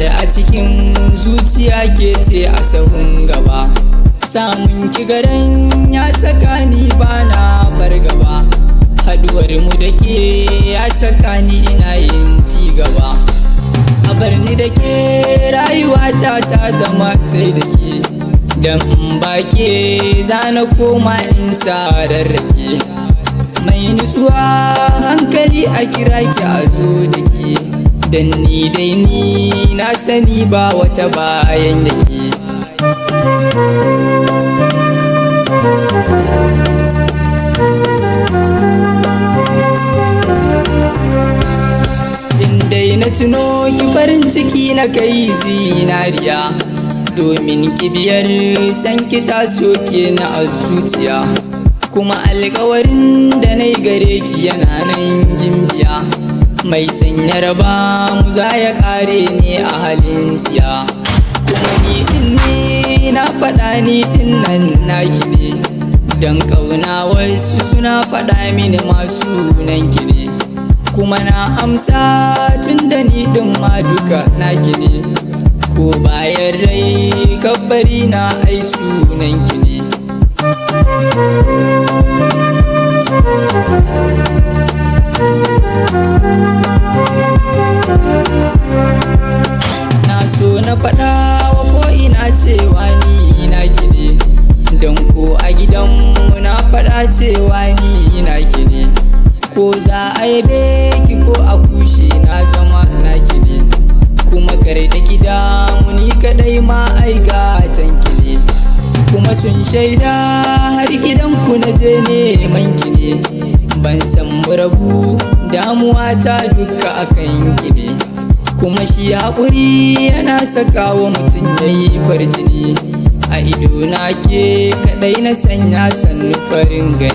har a cikin zuciya ke ce a sahun gaba. Samun ki garan ya saka ni bana fargaba, haduwar mu da ke ya saka ni ina yin ci gaba. A bar ni da ke rayuwata ta zama sai da ke, dan in ba ke zana koma in sararrake. Mai nutsuwa hankali a kira ki a zo da ke, dan ni dai ni na sani ba wata bayan da ke. Indai na tuno ki farin ciki na kai zinariya, domin kibiyar san ki taso ke na a zuciya. Kuma alkawarin da na yi gare ki yana nan gimbiya, mai sanya raba mu za ya kare ne a halin siya. Kuma ni din ne na faɗa ni din nan naki ne, dan ƙauna wasu suna faɗa mini masu nan ki ne. Kuma na amsa tun da ni din ma duka naki ne, ko bayan rai kabbari na ai sunan ki ne. Na so na faɗa wa ko ina cewa ni naki ne, don ko a gidanmu na faɗa cewa ni naki ne. Ko za a yabe ki ko a kushe na zama naki ne, kuma kar da gida muni kadai ma ai gatan ki ne. Kuma sun shaida har gidanku na je neman ki ne, ban san rabu damuwa ta duka akan ki ne. Kuma shi haƙuri yana sakawa mutum yayi farjini, a ido na ke kadai na sanya sannu farin gani.